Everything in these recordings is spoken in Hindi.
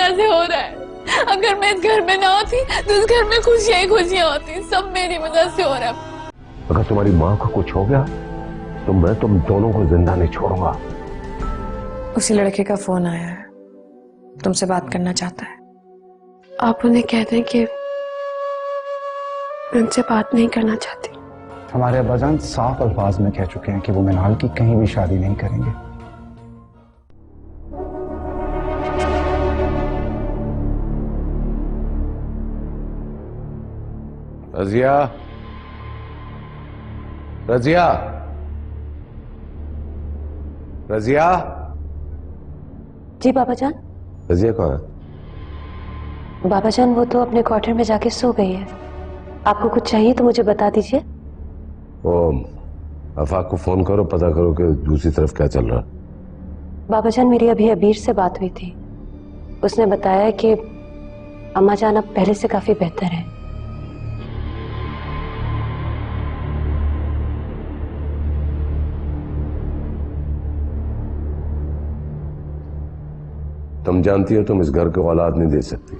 वजह से हो रहा है। अगर मैं इस घर में ना होती तो इस घर में खुशियां ही खुशियां होती। सब मेरी वजह से हो रहा है। अगर तुम्हारी माँ को कुछ हो गया तो मैं तुम दोनों को जिंदा नहीं छोड़ूंगा। उसी लड़के का फोन आया है, तुमसे बात करना चाहता है। आप उन्हें कह दें कि मैं उनसे बात नहीं करना चाहती। हमारे अब्बाजान साफ अल्फाज में कह चुके हैं कि वो मिनाल की कहीं भी शादी नहीं करेंगे। रजिया, रजिया, रजिया। जी बाबा जान। रजिया कहाँ है? बाबा जान वो तो अपने क्वार्टर में जाके सो गई है। आपको कुछ चाहिए तो मुझे बता दीजिए। वो आफाक को फोन करो, पता करो कि दूसरी तरफ क्या चल रहा है। बाबा जान मेरी अभी अबीर से बात हुई थी। उसने बताया कि अम्मा जान अब पहले से काफी बेहतर है। तुम जानती हो तुम इस घर को औलाद नहीं दे सकती।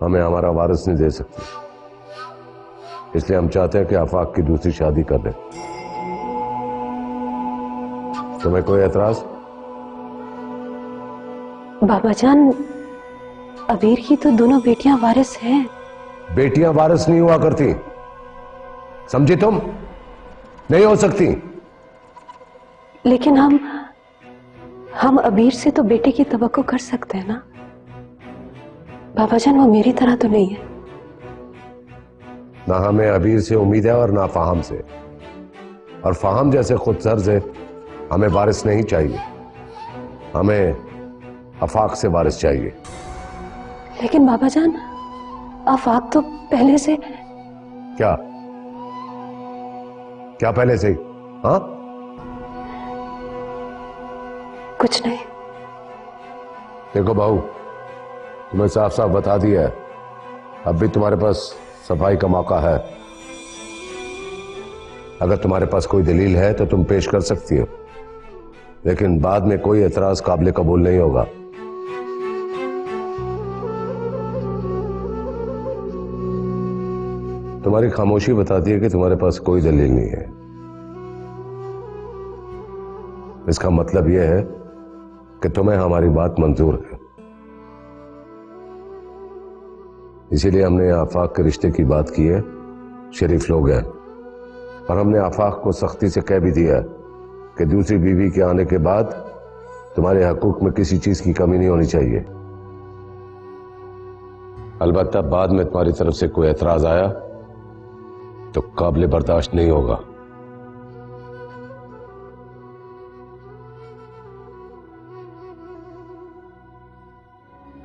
हमें हमारा वारिस नहीं दे सकती, इसलिए हम चाहते हैं कि आफाक की दूसरी शादी कर दे। तुम्हें कोई एतराज? बाबा जान अबीर की तो दोनों बेटियां वारिस हैं। बेटियां वारिस नहीं हुआ करती, समझी तुम? नहीं हो सकती। लेकिन हम अबीर से तो बेटे की तवक्को कर सकते हैं ना बाबा जान। वो मेरी तरह तो नहीं है। ना हमें अबीर से उम्मीद है और ना फाहम से। और फाहम जैसे खुद सर से हमें वारिस नहीं चाहिए, हमें आफाक से वारिस चाहिए। लेकिन बाबा जान आफाक तो पहले से। क्या क्या पहले से ही? हाँ, कुछ नहीं। देखो बहू, तुम्हें साफ साफ बता दिया है, अब भी तुम्हारे पास सफाई का मौका है। अगर तुम्हारे पास कोई दलील है तो तुम पेश कर सकती हो, लेकिन बाद में कोई एतराज काबिल कबूल नहीं होगा। तुम्हारी खामोशी बताती है कि तुम्हारे पास कोई दलील नहीं है। इसका मतलब यह है कि तुम्हें हमारी बात मंजूर है। इसीलिए हमने आफाक के रिश्ते की बात की है। शरीफ लोग हैं और हमने आफाक को सख्ती से कह भी दिया है कि दूसरी बीवी के आने के बाद तुम्हारे हकूक में किसी चीज की कमी नहीं होनी चाहिए। अलबत्ता बाद में तुम्हारी तरफ से कोई एतराज आया तो काबिल बर्दाश्त नहीं होगा।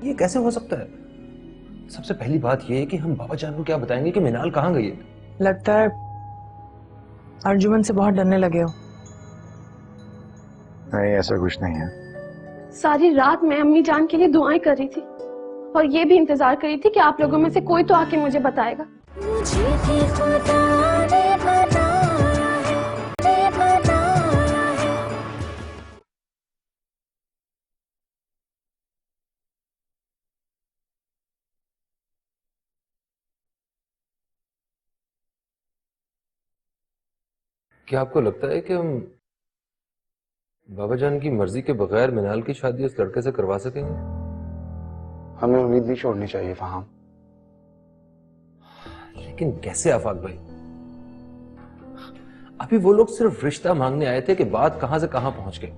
ये कैसे हो सकता है? सबसे पहली बात यह है कि हम बाबा जान को क्या बताएंगे कि मिनाल कहां गई है? लगता है अर्जुमन से बहुत डरने लगे हो। नहीं, ऐसा कुछ नहीं है। सारी रात मैं अम्मी जान के लिए दुआएं कर रही थी और ये भी इंतजार कर रही थी कि आप लोगों में से कोई तो आके मुझे बताएगा। मुझे भी खुदा ने बताया है। क्या आपको लगता है कि हम बाबा जान की मर्जी के बगैर मिनाल की शादी उस लड़के से करवा सकेंगे? हमें उम्मीद नहीं छोड़नी चाहिए फाहम। लेकिन कैसे आफाक भाई? अभी वो लोग सिर्फ रिश्ता मांगने आए थे कि बात कहां से कहां पहुंच गई।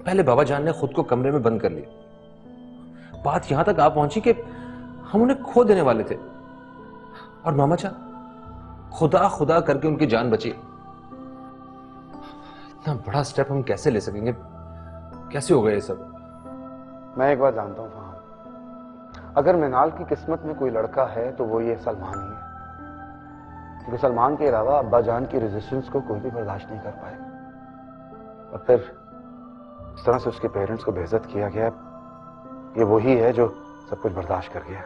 पहले बाबा जान ने खुद को कमरे में बंद कर लिया। बात यहां तक आ पहुंची कि हम उन्हें खो देने वाले थे और मामा जान खुदा खुदा करके उनकी जान बची। इतना बड़ा स्टेप हम कैसे ले सकेंगे? कैसे हो गए ये सब? मैं एक बात जानता हूँ फाहम, अगर मिनाल की किस्मत में कोई लड़का है तो वो ये सलमान ही है, क्योंकि सलमान के अलावा अब्बा जान की रेजिस्टेंस को कोई भी बर्दाश्त नहीं कर पाएगा। और फिर इस तरह से उसके पेरेंट्स को बेइज्जत किया गया, ये वही है जो सब कुछ बर्दाश्त कर गया।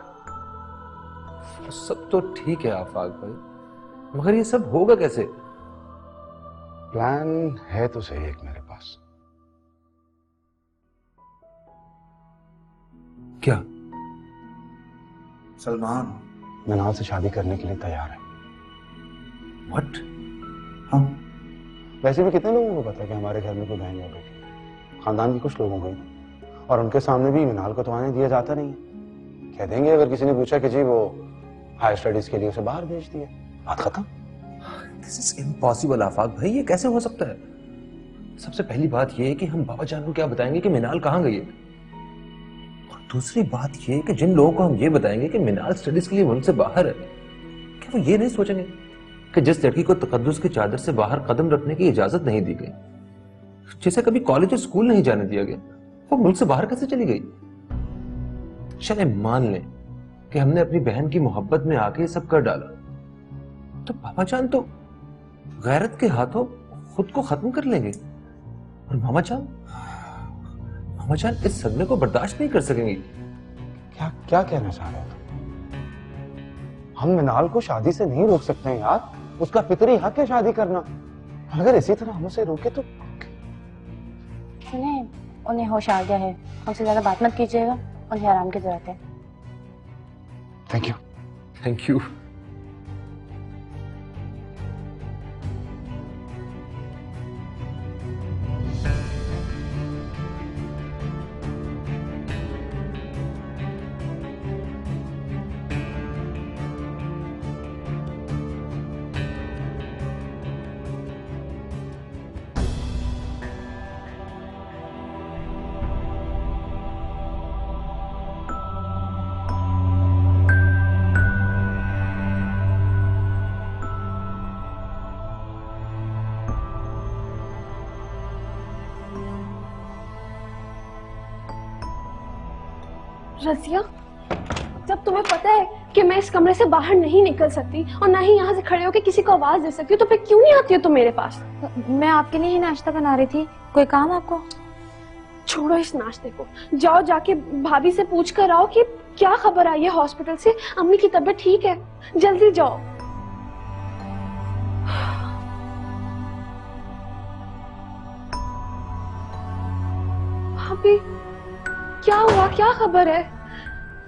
सब तो ठीक है आफाक भाई, मगर ये सब होगा कैसे? प्लान है तो सही एक मेरे पास। क्या? सलमान मिनाल से शादी करने के लिए तैयार है। व्हाट? हाँ, वैसे भी कितने लोगों को पता है कि हमारे घर में कोई बहन या बेटी, खानदान के कुछ लोगों को ही, और उनके सामने भी मिनाल को तो आने दिया जाता नहीं है। कह देंगे अगर किसी ने पूछा कि जी वो हायर स्टडीज के लिए उसे बाहर भेज दिया, बात खत्म। दिस इज इम्पॉसिबल आफाक भाई, ये कैसे हो सकता है? सबसे पहली बात ये है कि हम बाबा जान को क्या बताएंगे कि मिनाल कहाँ गई है, और दूसरी बात ये है कि जिन लोगों को हम ये बताएंगे कि मिनाल स्टडीज के लिए मुल्क से बाहर है, क्या वो ये नहीं सोचेंगे कि जिस लड़की को तकद्दुस की चादर से बाहर कदम रखने की इजाजत नहीं दी गई, जिसे कभी कॉलेज और स्कूल नहीं जाने दिया गया, वो मुल्क से बाहर कैसे चली गई? चले मान लें कि हमने अपनी बहन की मोहब्बत में आके ये सब कर डाला, तो बाबा जान तो गैरत के हाथों खुद को खत्म कर लेंगे, और मामा जान इस सदमे को बर्दाश्त नहीं कर सकेंगी। क्या क्या कहना चाह रहे हो तुम? हम मिनाल को शादी से नहीं रोक सकते हैं यार, उसका फितरी हक है शादी करना। अगर इसी तरह हम उसे रोके तो सुने, उन्हें होश आ गया है, हमसे ज्यादा बात मत कीजिएगा, उन्हें आराम की जरूरत है। Thank you. Thank you. Razia, जब तुम्हें पता है कि मैं इस कमरे से बाहर नहीं निकल सकती और ना ही यहाँ से खड़े होकर किसी को आवाज दे सकती हूँ, तो फिर क्यों नहीं आती हो तुम मेरे पास? मैं आपके लिए ही नाश्ता बना रही थी, कोई काम आपको? छोड़ो इस नाश्ते को, जाओ जाके भाभी से पूछ कर आओ कि क्या खबर आई है हॉस्पिटल से, अम्मी की तबीयत ठीक है, जल्दी जाओ। भाभी क्या हुआ, क्या खबर है?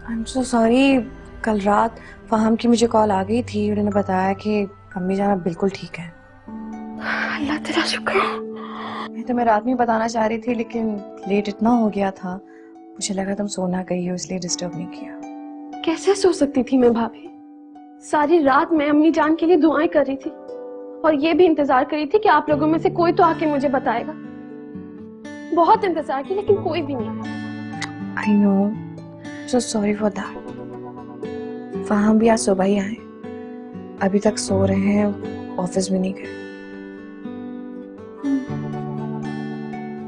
आई एम सो सॉरी, कल रात फहम की मुझे कॉल आ गई थी, उन्होंने बताया कि अम्मी जान अब बिल्कुल ठीक है। अल्लाह तेरा शुक्र है। मैं तुम्हें रात में बताना चाह रही थी, लेकिन लेट इतना हो गया था, मुझे लगा तुम सोना गई हो, इसलिए डिस्टर्ब नहीं किया। कैसे सो सकती थी मैं भाभी? सारी रात मैं अम्मी जान के लिए दुआएं कर रही थी और ये भी इंतजार कर रही थी कि आप लोगों में से कोई तो आके मुझे बताएगा। बहुत इंतजार की लेकिन कोई भी नहीं। I know, so sorry for that. फहम भी आज सुबह ही आए, अभी तक सो रहे हैं, ऑफिस में नहीं गए।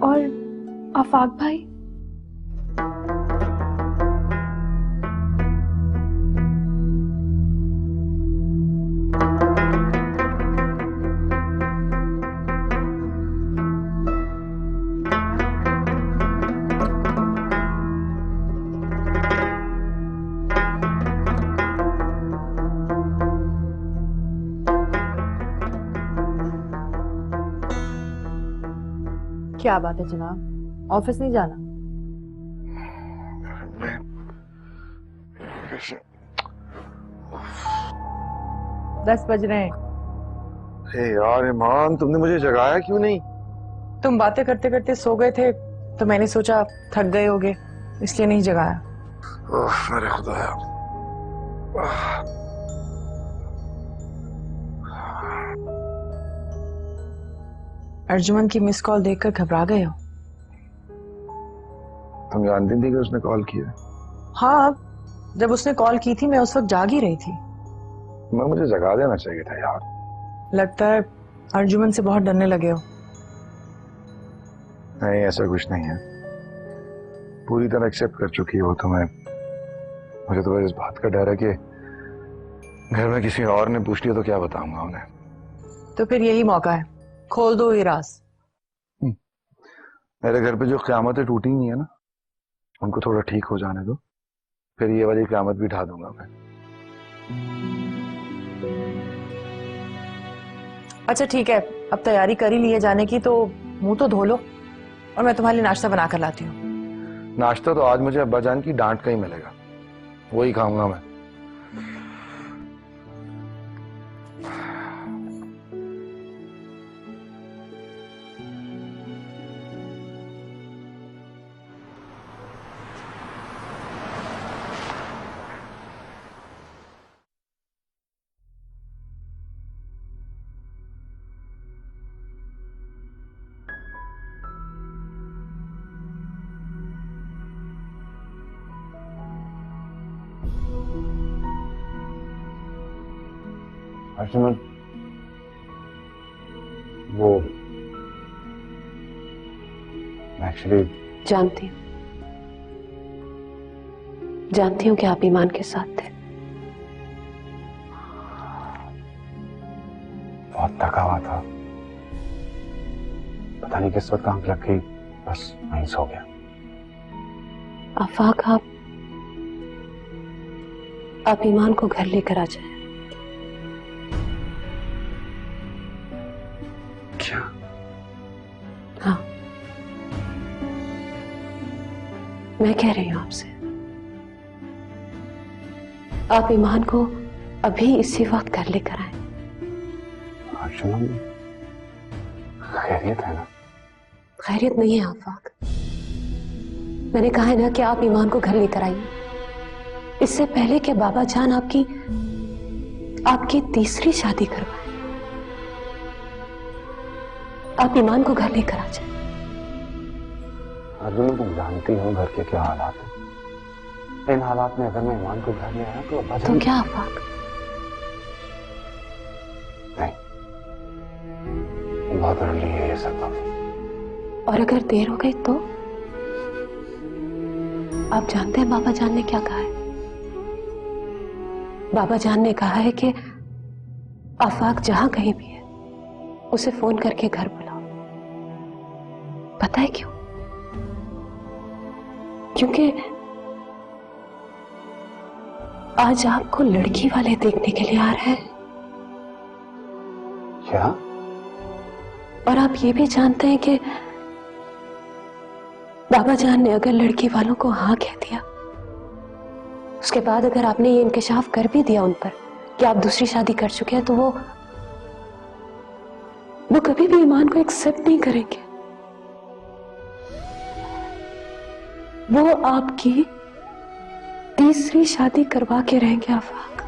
और आफाक भाई? क्या बात है जनाब, ऑफिस नहीं जाना? दस बज रहे हैं। अरे यार ईमान, तुमने मुझे जगाया क्यों नहीं? तुम बातें करते करते सो गए थे, तो मैंने सोचा थक गए होगे, इसलिए नहीं जगाया। मेरे खुदाया। अर्जुमन की मिस कॉल देखकर घबरा गए हो? तुम जानती थी कि उसने कॉल किया? हाँ, जब उसने कॉल की थी मैं उस वक्त जाग ही रही थी। मैं मुझे जगा देना चाहिए था यार। लगता है अर्जुमन से बहुत डरने लगे हो। नहीं, ऐसा कुछ नहीं है, पूरी तरह एक्सेप्ट कर चुकी है वो तुम्हें। मुझे तो बस इस बात का डर है कि घर में किसी और ने पूछ लिया तो क्या बताऊंगा उन्हें। तो फिर यही मौका है, खोल दो ये राज। मेरे घर पे जो क़यामतें टूटी नहीं है ना, उनको थोड़ा ठीक हो जाने दो, फिर ये वाली क़यामत भी ढा दूंगा मैं। अच्छा ठीक है, अब तैयारी कर ही ली है जाने की, तो मुंह तो धो लो और मैं तुम्हारे लिए नाश्ता बना कर लाती हूँ। नाश्ता तो आज मुझे अब्बा जान की डांट का ही मिलेगा, वही खाऊंगा मैं। अर्जुन, वो एक्चुअली जानती हूँ कि आप ईमान के साथ थे। बहुत थका हुआ था, पता नहीं किस वक्त आंख लग गई, बस वहीं सो गया। आफाक, आप ईमान को घर लेकर आ जाए। क्या? हाँ, मैं कह रही हूं आपसे, आप ईमान को अभी इसी वक्त घर लेकर आए। अर्जुन, खैरियत है ना? खैरियत नहीं है आफाक, मैंने कहा है ना कि आप ईमान को घर लेकर आइए, इससे पहले कि बाबा जान आपकी तीसरी शादी करवाए। आप ईमान को घर लेकर आ जाए। अर्जुन, तुम जानती हो घर के क्या हालात हैं। इन हालात में अगर मैं ईमान को घर ले आया तो अब्बा जान। तो क्या आफाक? नहीं, बहुत अर्ली है ये सब। और अगर देर हो गई तो? आप जानते हैं बाबा जान ने क्या कहा है? बाबा जान ने कहा है कि आफाक जहां कहीं भी है उसे फोन करके घर बुलाओ। पता है क्यों? क्योंकि आज आपको लड़की वाले देखने के लिए आ रहे हैं। क्या? और आप ये भी जानते हैं कि बाबा जान ने अगर लड़की वालों को हाँ कह दिया, उसके बाद अगर आपने ये इंकशाफ कर भी दिया उन पर कि आप दूसरी शादी कर चुके हैं, तो वो कभी भी ईमान को एक्सेप्ट नहीं करेंगे। वो आपकी तीसरी शादी करवा के रहेंगे आफाक।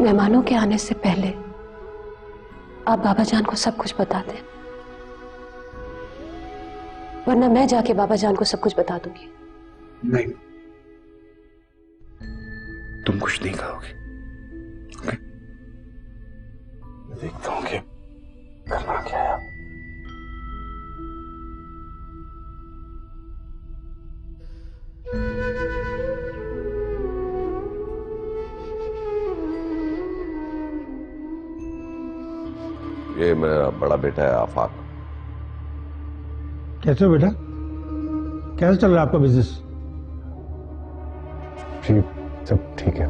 मेहमानों के आने से पहले आप बाबा जान को सब कुछ बता दें, वरना मैं जाके बाबा जान को सब कुछ बता दूंगी। नहीं, तुम कुछ नहीं कहोगे। ओके? देखता हूं कि करना क्या है। ये मेरा बड़ा बेटा है आफाक। कैसे हो बेटा? कैसे चल रहा है आपका बिजनेस? जी सब ठीक है।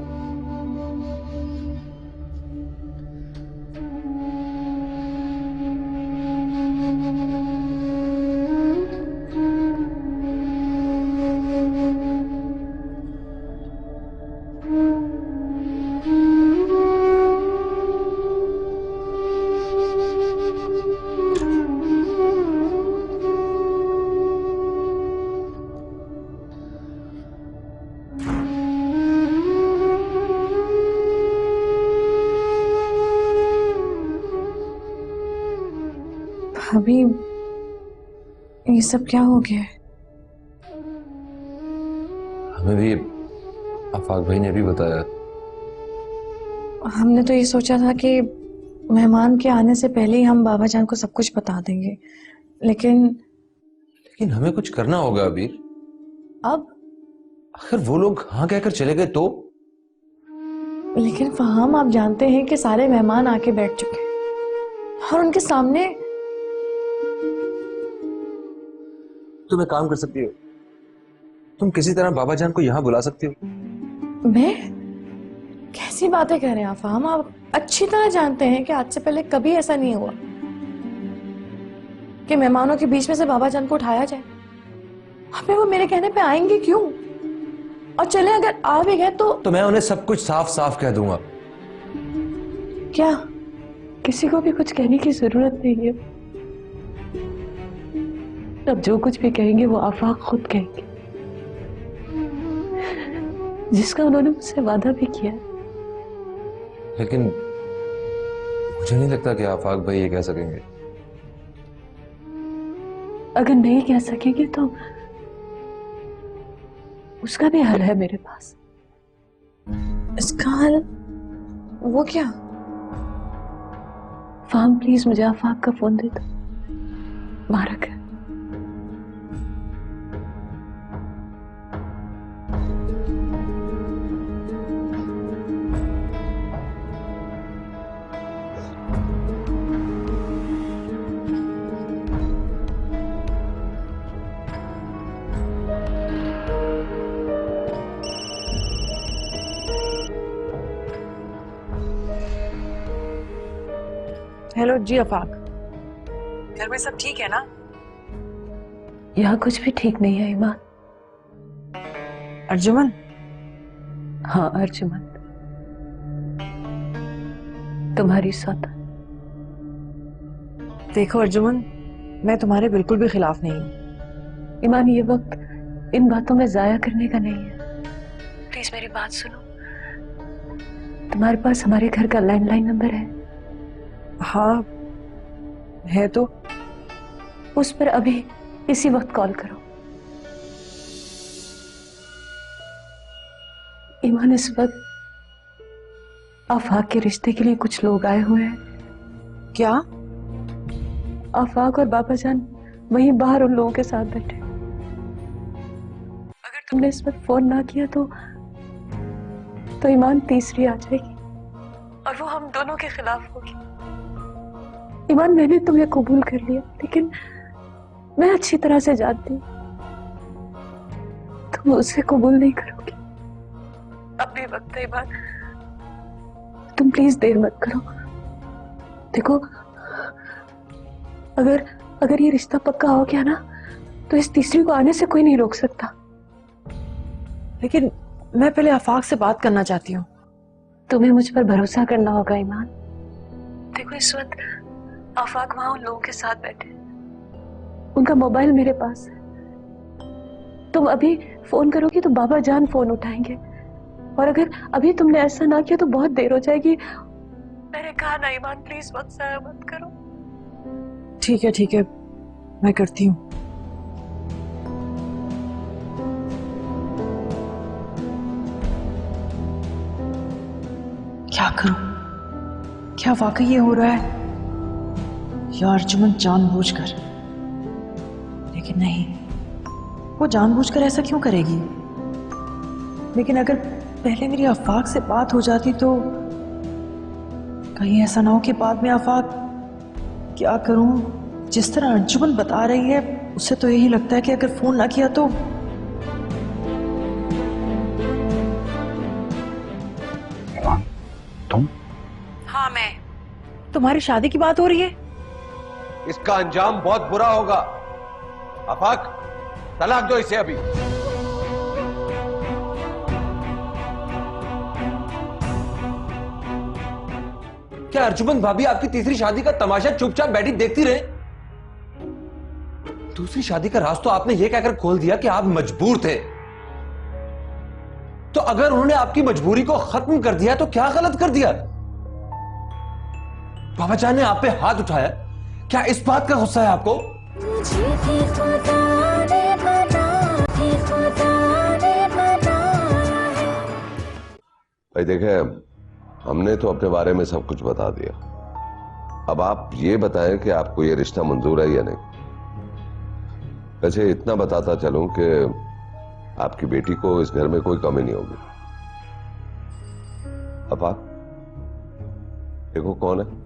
अभी ये सब क्या हो गया है? हमें भी आफाक भाई ने भी बताया। हमने तो ये सोचा था कि मेहमान के आने से पहले ही हम बाबा जान को सब कुछ बता देंगे, लेकिन हमें कुछ करना होगा अबीर। अब अगर वो लोग हाँ कहकर चले गए तो? लेकिन फहाम, आप जानते हैं कि सारे मेहमान आके बैठ चुके हैं और उनके सामने। तुम एक काम कर सकती हो, तुम किसी तरह बाबा जान को यहां बुला सकती हो। मैं? कैसी बातें कह रहे हैं आप फहाम? आप अच्छी तरह जानते हैं कि आज से पहले कभी ऐसा नहीं हुआ। कि मेहमानों के बीच में से बाबा जान को उठाया जाए। अबे वो मेरे कहने पे आएंगे क्यों? और चले अगर आ भी गए तो मैं उन्हें सब कुछ साफ साफ कह दूंगा। क्या? किसी को भी कुछ कहने की जरूरत नहीं है। अब जो कुछ भी कहेंगे वो आफाक खुद कहेंगे, जिसका उन्होंने मुझसे वादा भी किया है। लेकिन मुझे नहीं लगता कि आफाक भाई ये कह सकेंगे। अगर नहीं कह सकेंगे तो उसका भी हल है मेरे पास। इसका हल? वो क्या? फाहम प्लीज मुझे आफाक का फोन दे दो। मारक है। हेलो जी आफाक, घर में सब ठीक है ना? यहाँ कुछ भी ठीक नहीं है ईमान। अर्जुमन? हाँ अर्जुमन, तुम्हारी सौता। देखो अर्जुमन, मैं तुम्हारे बिल्कुल भी खिलाफ नहीं हूँ। ईमान ये वक्त इन बातों में जाया करने का नहीं है। प्लीज मेरी बात सुनो। तुम्हारे पास हमारे घर का लैंडलाइन नंबर है? हाँ है तो। उस पर अभी इसी वक्त कॉल करो। ईमान इस वक्त आफाक के रिश्ते के लिए कुछ लोग आए हुए हैं। क्या? आफाक और बाबा जान वहीं बाहर उन लोगों के साथ बैठे। अगर तुमने इस वक्त फोन ना किया तो ईमान तीसरी आ जाएगी और वो हम दोनों के खिलाफ होगी। ईमान मैंने तुम्हें कबूल कर लिया, लेकिन मैं अच्छी तरह से जानती हूँ तुम उसे कबूल नहीं करोगी। अब भी वक्त है ईमान, तुम प्लीज देर मत करो। देखो अगर ये रिश्ता पक्का हो गया ना तो इस तीसरी को आने से कोई नहीं रोक सकता। लेकिन मैं पहले आफाक से बात करना चाहती हूँ। तुम्हें मुझ पर भरोसा करना होगा ईमान। देखो इस वक्त आफाक वहां उन लोगों के साथ बैठे, उनका मोबाइल मेरे पास है। तुम अभी फोन करोगी तो बाबा जान फोन उठाएंगे, और अगर अभी तुमने ऐसा ना किया तो बहुत देर हो जाएगी। मैंने कहा ना ईमान, प्लीज वक्त जाया मत करो। ठीक है, मैं करती हूँ। क्या करूं? क्या वाकई ये हो रहा है या अर्जुमन जानबूझकर? लेकिन नहीं, वो जानबूझकर ऐसा क्यों करेगी? लेकिन अगर पहले मेरी आफाक से बात हो जाती तो कहीं ऐसा ना हो कि बाद में आफाक। क्या करूं? जिस तरह अर्जुमन बता रही है उससे तो यही लगता है कि अगर फोन ना किया तो। तुम? हाँ मैं। तुम्हारी शादी की बात हो रही है? इसका अंजाम बहुत बुरा होगा। आफाक, तलाक दो इसे अभी। क्या अर्जुमन भाभी आपकी तीसरी शादी का तमाशा चुपचाप बैठी देखती रहे? दूसरी शादी का राज तो आपने यह कहकर खोल दिया कि आप मजबूर थे। तो अगर उन्होंने आपकी मजबूरी को खत्म कर दिया तो क्या गलत कर दिया? बाबा जान ने आप पे हाथ उठाया, क्या इस बात का गुस्सा है आपको? भाई देखे, हमने तो अपने बारे में सब कुछ बता दिया। अब आप ये बताएं कि आपको ये रिश्ता मंजूर है या नहीं। वैसे इतना बताता चलूं कि आपकी बेटी को इस घर में कोई कमी नहीं होगी। अब आप देखो कौन है।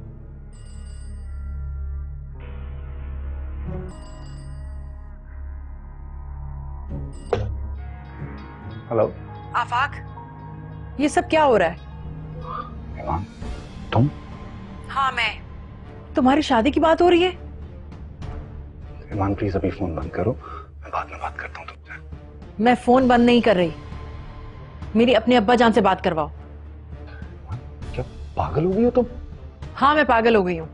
हेलो आफाक, ये सब क्या हो रहा है? तुम? हाँ मैं। तुम्हारी शादी की बात हो रही है? ईमान प्लीज अभी फोन बंद करो, मैं बाद में बात करता हूँ तुमसे। मैं फोन बंद नहीं कर रही, मेरी अपने अब्बा जान से बात करवाओ। क्या पागल हो गई हो तुम? हाँ, मैं पागल हो गई हूँ।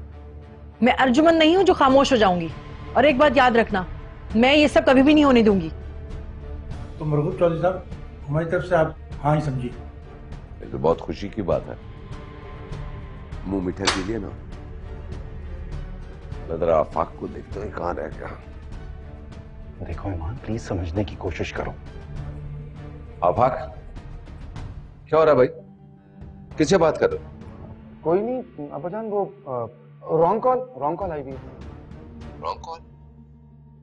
मैं अर्जुमन नहीं हूं जो खामोश हो जाऊंगी। और एक बात याद रखना, मैं ये सब कभी भी नहीं होने दूंगी। तो मरगूब चौधरी साहब, हमारी तरफ से आप हाँ ही समझिए। ये तो बहुत खुशी की बात है, मुंह मीठा कीजिए ना। मैं जरा आफाक को देखता हूँ कहाँ रह गया। देखो ईमान, प्लीज समझने की कोशिश करो। आफाक, क्या हो रहा है भाई? किससे बात कर रहे हो? कोई नहीं अब्बाजान, वो रॉन्ग कॉल आई हुई है। Wrong call?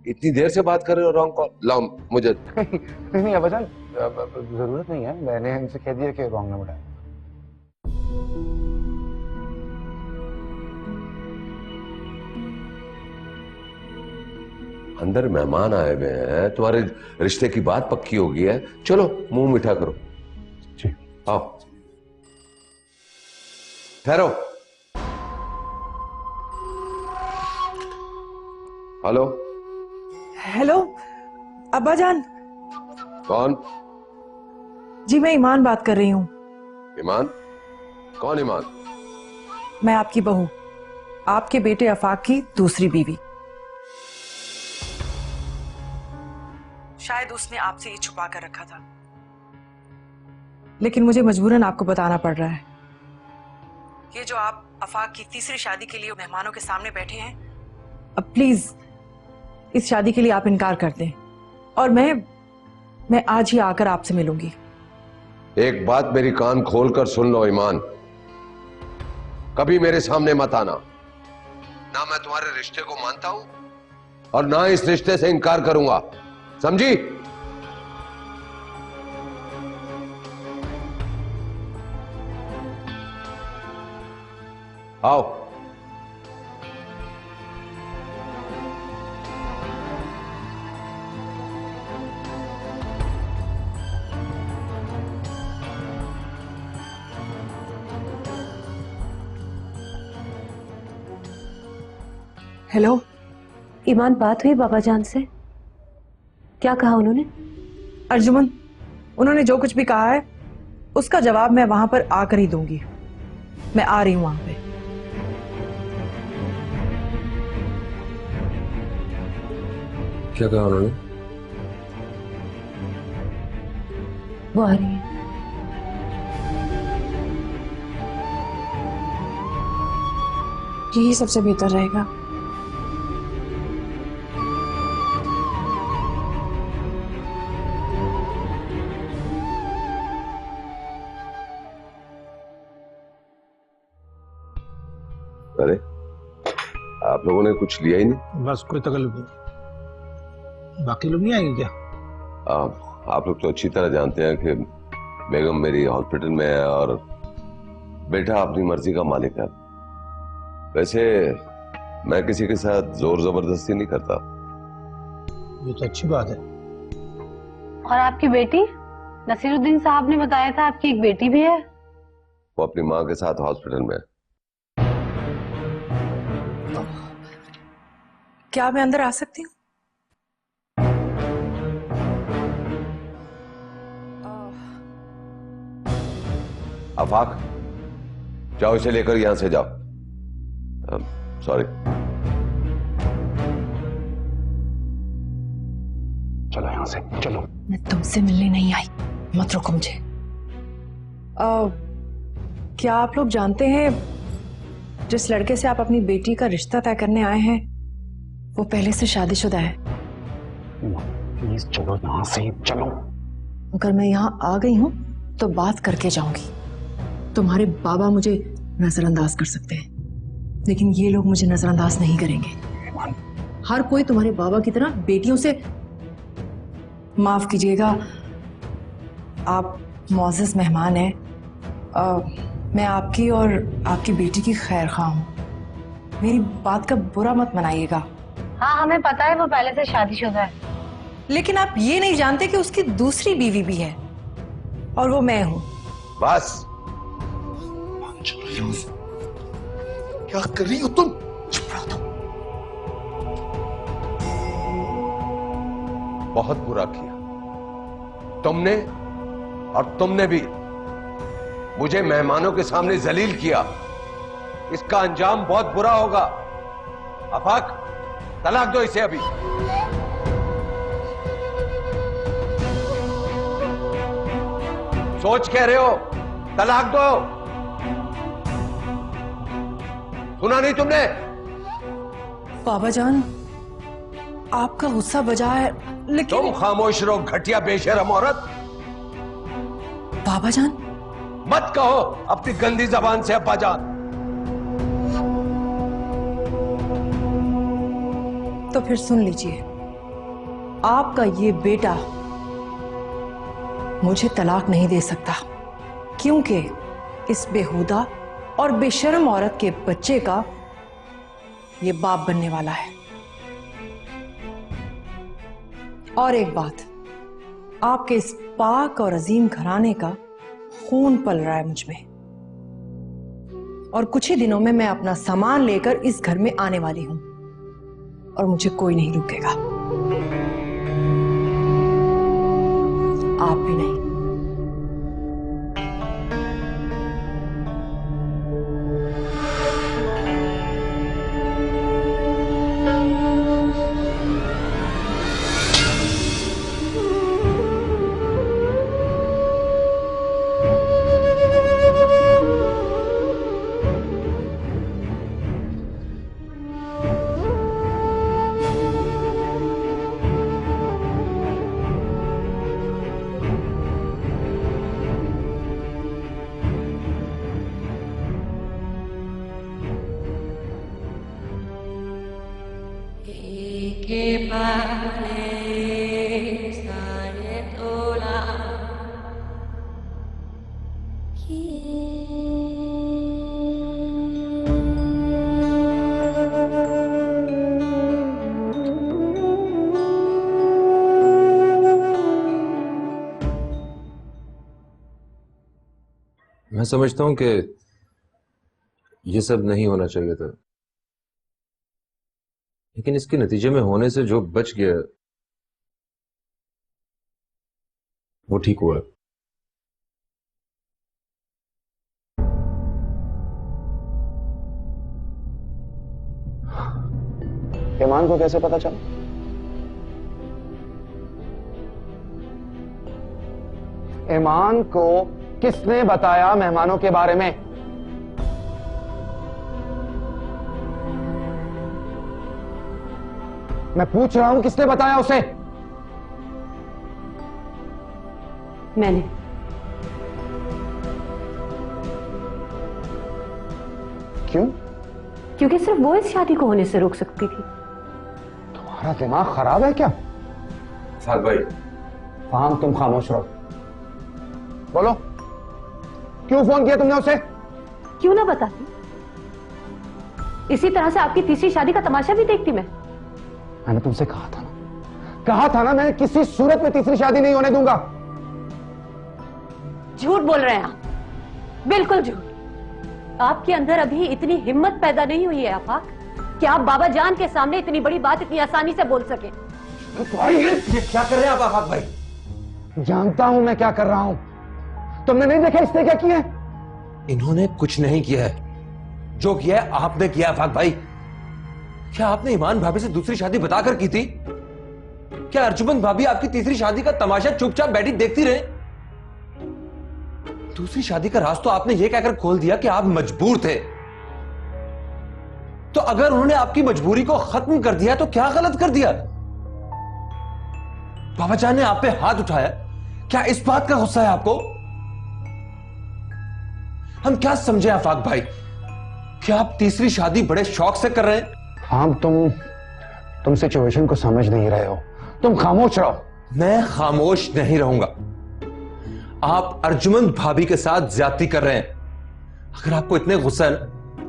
इतनी देर से बात कर रहे हो रॉन्ग कॉल? लाओ मुझे। नहीं अब्बाजान, जरूरत नहीं है, मैंने इनसे कह दिया कि रॉन्ग नंबर है। अंदर मेहमान आए हुए हैं, तुम्हारे रिश्ते की बात पक्की हो गई है, चलो मुंह मीठा करो। जी आओ, ठहरो। हेलो। हेलो अब्बा जान। कौन? जी मैं ईमान बात कर रही हूँ। ईमान? कौन ईमान? मैं आपकी बहू, आपके बेटे आफाक की दूसरी बीवी। शायद उसने आपसे ये छुपा कर रखा था, लेकिन मुझे मजबूरन आपको बताना पड़ रहा है। ये जो आप आफाक की तीसरी शादी के लिए मेहमानों के सामने बैठे हैं, अब प्लीज इस शादी के लिए आप इनकार कर दें और मैं आज ही आकर आपसे मिलूंगी। एक बात मेरी कान खोलकर सुन लो ईमान, कभी मेरे सामने मत आना। ना मैं तुम्हारे रिश्ते को मानता हूं और ना इस रिश्ते से इनकार करूंगा, समझी? आओ। हेलो ईमान, बात हुई बाबा जान से? क्या कहा उन्होंने? अर्जुमन, उन्होंने जो कुछ भी कहा है उसका जवाब मैं वहां पर आकर ही दूंगी। मैं आ रही हूं वहां पे। क्या कहा उन्होंने? वो आ रही है। यही सबसे बेहतर रहेगा। अरे आप लोगों ने कुछ लिया ही नहीं? बस कोई तकलीफ नहीं। बाकी लोग नहीं आएंगे क्या? आप लोग तो अच्छी तरह जानते हैं कि बेगम मेरी हॉस्पिटल में है और बेटा अपनी मर्जी का मालिक है। वैसे मैं किसी के साथ जोर जबरदस्ती नहीं करता। ये तो अच्छी बात है। और आपकी बेटी? नसीरुद्दीन साहब ने बताया था आपकी एक बेटी भी है। वो अपनी माँ के साथ हॉस्पिटल में है। क्या मैं अंदर आ सकती हूँ? आफाक, जाओ इसे लेकर यहां से जाओ। सॉरी। चलो यहां से चलो। मैं तुमसे मिलने नहीं आई, मत रोको मुझे। क्या आप लोग जानते हैं जिस लड़के से आप अपनी बेटी का रिश्ता तय करने आए हैं वो पहले से शादीशुदा है? प्लीज चलो यहां से, चलो। अगर मैं यहाँ आ गई हूँ तो बात करके जाऊंगी। तुम्हारे बाबा मुझे नजरअंदाज कर सकते हैं, लेकिन ये लोग मुझे नजरअंदाज नहीं करेंगे। हर कोई तुम्हारे बाबा की तरह बेटियों से, माफ कीजिएगा, आप मौजूद मेहमान हैं। मैं आपकी और आपकी बेटी की खैर खा हूं। मेरी बात का बुरा मत मनाइएगा। हाँ हमें पता है वो पहले से शादीशुदा है। लेकिन आप ये नहीं जानते कि उसकी दूसरी बीवी भी है और वो मैं हूं। बस। क्या कर रही हो तुम? चुप रहो तुम। बहुत बुरा किया। तुमने और तुमने भी मुझे मेहमानों के सामने जलील किया। इसका अंजाम बहुत बुरा होगा। आफाक, तलाक दो इसे अभी। सोच कह रहे हो? तलाक दो। सुना नहीं तुमने? बाबा जान, आपका गुस्सा बजा है, लेकिन तुम खामोश रहो, घटिया बेशरम औरत। बाबा जान, मत कहो अपनी गंदी जबान से अब्बा जान। तो फिर सुन लीजिए, आपका ये बेटा मुझे तलाक नहीं दे सकता, क्योंकि इस बेहुदा और बेशर्म औरत के बच्चे का ये बाप बनने वाला है। और एक बात, आपके इस पाक और अजीम घराने का खून पल रहा है मुझ में, और कुछ ही दिनों में मैं अपना सामान लेकर इस घर में आने वाली हूं, और मुझे कोई नहीं रोकेगा, आप भी नहीं। मैं समझता हूं कि ये सब नहीं होना चाहिए था, लेकिन इसके नतीजे में होने से जो बच गया वो ठीक हुआ। ईमान को कैसे पता चला? ईमान को किसने बताया मेहमानों के बारे में? मैं पूछ रहा हूं, किसने बताया उसे? मैंने। क्यों? क्योंकि सिर्फ वो इस शादी को होने से रोक सकती थी। तुम्हारा दिमाग खराब है क्या? साथ भाई, फाहम, तुम खामोश रहो। बोलो, क्यों फोन किया तुमने उसे? क्यों ना बताती, इसी तरह से आपकी तीसरी शादी का तमाशा भी देखती मैं। मैंने तुमसे कहा था ना, मैं किसी सूरत में तीसरी शादी नहीं होने दूंगा। झूठ बोल रहे हैं आप, बिल्कुल झूठ। आपके अंदर अभी इतनी हिम्मत पैदा नहीं हुई है आफाक कि आप बाबा जान के सामने इतनी बड़ी बात इतनी आसानी से बोल सके। ये क्या कर रहे हैं आप आफाक भाई? जानता हूं मैं क्या कर रहा हूं। तुमने नहीं देखा इसने क्या किया? इन्होंने कुछ नहीं किया है, जो किया है आपने किया आफाक भाई। क्या आपने ईमान भाभी से दूसरी शादी बताकर की थी? क्या अर्जुमंद भाभी आपकी तीसरी शादी का तमाशा चुपचाप बैठी देखती रहे? दूसरी शादी का राज तो आपने यह कहकर खोल दिया कि आप मजबूर थे। तो अगर उन्होंने आपकी मजबूरी को खत्म कर दिया तो क्या गलत कर दिया? बाबा जान ने आप पे हाथ उठाया, क्या इस बात का गुस्सा है आपको? हम क्या समझे आफाक भाई, क्या आप तीसरी शादी बड़े शौक से कर रहे हैं? हाँ, तुम सिचुएशन को समझ नहीं रहे हो। तुम खामोश रहो। मैं खामोश नहीं रहूंगा। आप अर्जुमंद भाभी के साथ ज्यादती कर रहे हैं। अगर आपको इतने गुस्सा है ना,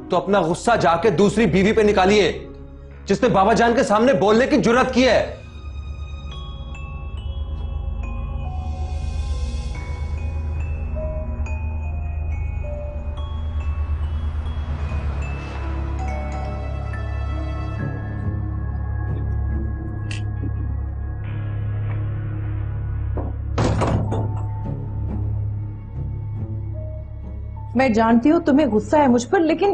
तो अपना गुस्सा जाके दूसरी बीवी पे निकालिए, जिसने बाबा जान के सामने बोलने की जुर्रत की है। मैं जानती हूँ तुम्हें गुस्सा है मुझ पर, लेकिन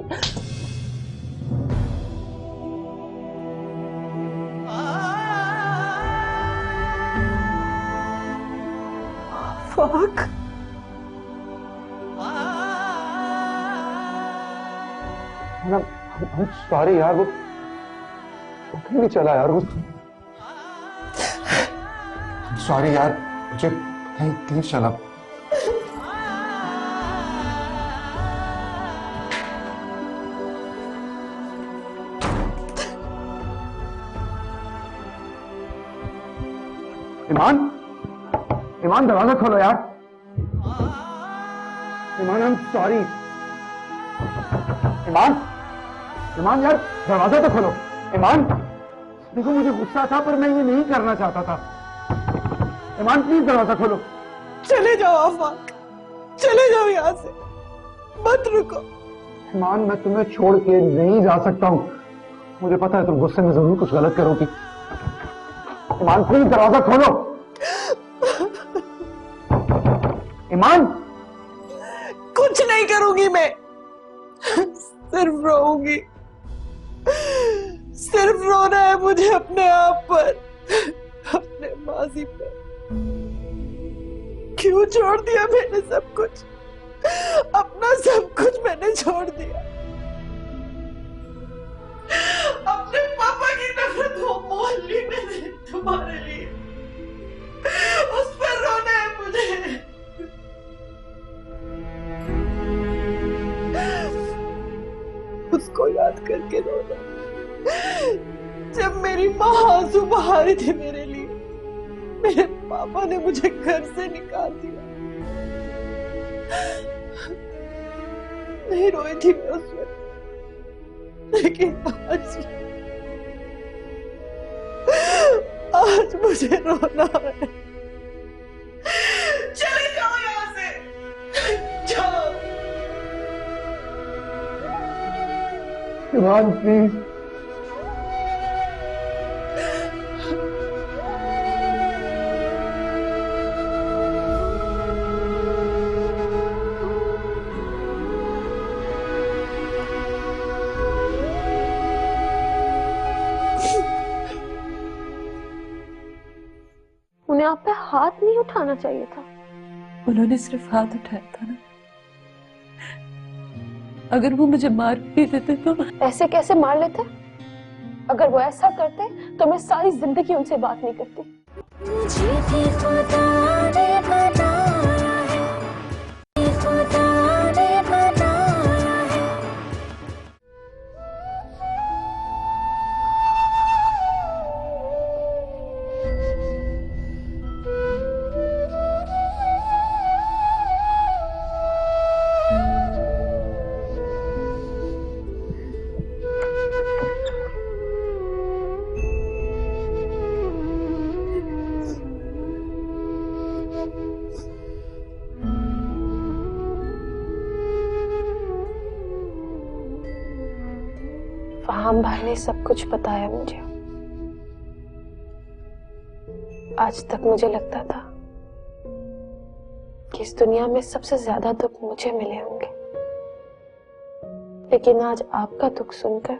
आफाक, सॉरी यार, वो पता नहीं चला यार, वो सॉरी यार, मुझे नहीं चला। ईमान, ईमान दरवाजा खोलो यार। ईमान, आई एम सॉरी। ईमान, ईमान यार दरवाजा तो खोलो। ईमान, देखो मुझे गुस्सा था पर मैं ये नहीं करना चाहता था। ईमान प्लीज दरवाजा खोलो। चले जाओ आफाक, चले जाओ यहाँ से, मत रुको। ईमान, मैं तुम्हें छोड़ के नहीं जा सकता हूँ। मुझे पता है तुम गुस्से में जरूर कुछ गलत करोगी। ईमान प्लीज दरवाजा खोलो। ईमान, कुछ नहीं करूंगी मैं, सिर्फ रोऊंगी। सिर्फ रोना है मुझे अपने आप पर, अपने माजी पर। क्यों छोड़ दिया मैंने सब कुछ, अपना सब कुछ मैंने छोड़ दिया। अपने पापा की नफरत वो मोल ली मैंने तुम्हारे लिए, उस पर रोना है मुझे। उसको याद करके रोना, जब मेरी माँ आंसू बहा रही थी मेरे लिए, मेरे पापा ने मुझे घर से निकाल दिया। नहीं रोई थी मैं उस वक्त, लेकिन आज मुझे रोना है। चले जाओ यहाँ से, जाओ। ईमान प्लीज। उन्हें आप पे हाथ नहीं उठाना चाहिए था। उन्होंने सिर्फ हाथ उठाया था ना, अगर वो मुझे मार भी देते तो। ऐसे कैसे मार लेते? अगर वो ऐसा करते तो मैं सारी जिंदगी उनसे बात नहीं करती। फाहम भाई ने सब कुछ बताया मुझे। आज तक मुझे लगता था कि इस दुनिया में सबसे ज्यादा दुख मुझे मिले होंगे, लेकिन आज आपका दुख सुनकर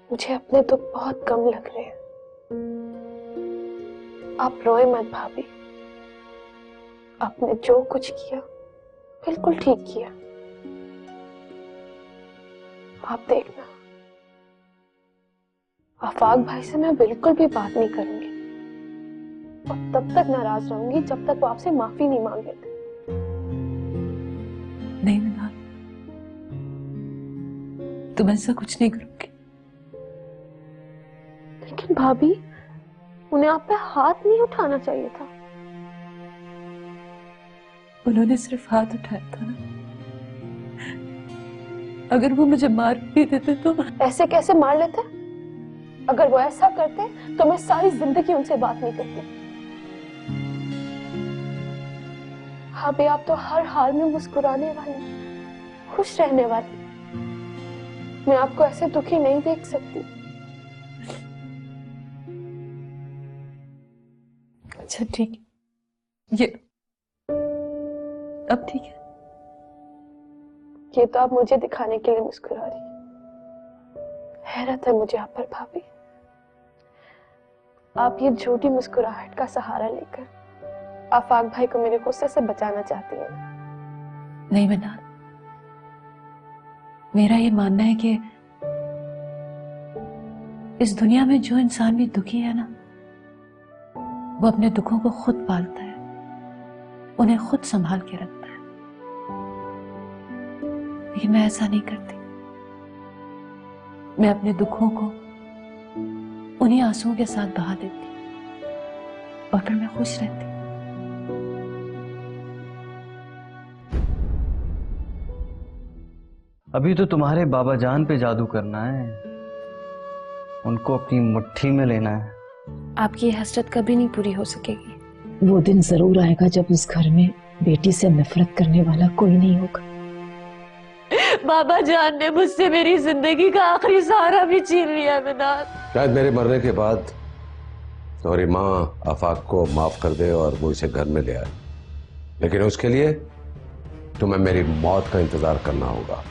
मुझे अपने दुख बहुत कम लग रहे हैं। आप रोए मत भाभी, आपने जो कुछ किया बिल्कुल ठीक किया। आप देखना, आफाक भाई से मैं बिल्कुल भी बात नहीं करूंगी और तब तक नाराज रहूंगी जब तक वो आपसे माफी नहीं मांग लेते। नहीं मिनाल, तुम ऐसा कुछ नहीं करोगे। लेकिन भाभी, उन्हें आप पे हाथ नहीं उठाना चाहिए था। उन्होंने सिर्फ हाथ उठाया था ना, अगर वो मुझे मार भी देते तो। ऐसे कैसे मार लेते? अगर वो ऐसा करते तो मैं सारी जिंदगी उनसे बात नहीं करती। भाभी, आप तो हर हाल में मुस्कुराने वाली, खुश रहने वाली। मैं आपको ऐसे दुखी नहीं देख सकती। अच्छा ठीक है, ये अब ठीक है। ये तो आप मुझे दिखाने के लिए मुस्कुरा रही हैं। हैरत है मुझे आप पर भाभी। आप ये झूठी मुस्कुराहट का सहारा लेकर आफाक भाई को मेरे गुस्से से बचाना चाहती हैं। नहीं मिनाल, मेरा ये मानना है कि इस दुनिया में जो इंसान भी दुखी है ना, वो अपने दुखों को खुद पालता है, उन्हें खुद संभाल के रखता है। लेकिन मैं ऐसा नहीं करती। मैं अपने दुखों को उन्हीं आंसुओं के साथ बहा देती और फिर मैं खुश रहती। अभी तो तुम्हारे बाबा जान पे जादू करना है, उनको अपनी मुट्ठी में लेना है। आपकी ये हसरत कभी नहीं पूरी हो सकेगी। वो दिन जरूर आएगा जब इस घर में बेटी से नफरत करने वाला कोई नहीं होगा। बाबा जान ने मुझसे मेरी जिंदगी का आखिरी सहारा भी छीन लिया मिनाल। शायद मेरे मरने के बाद तुम्हारी माँ आफाक को माफ कर दे और वो इसे घर में ले आए, लेकिन उसके लिए तुम्हें मेरी मौत का इंतजार करना होगा।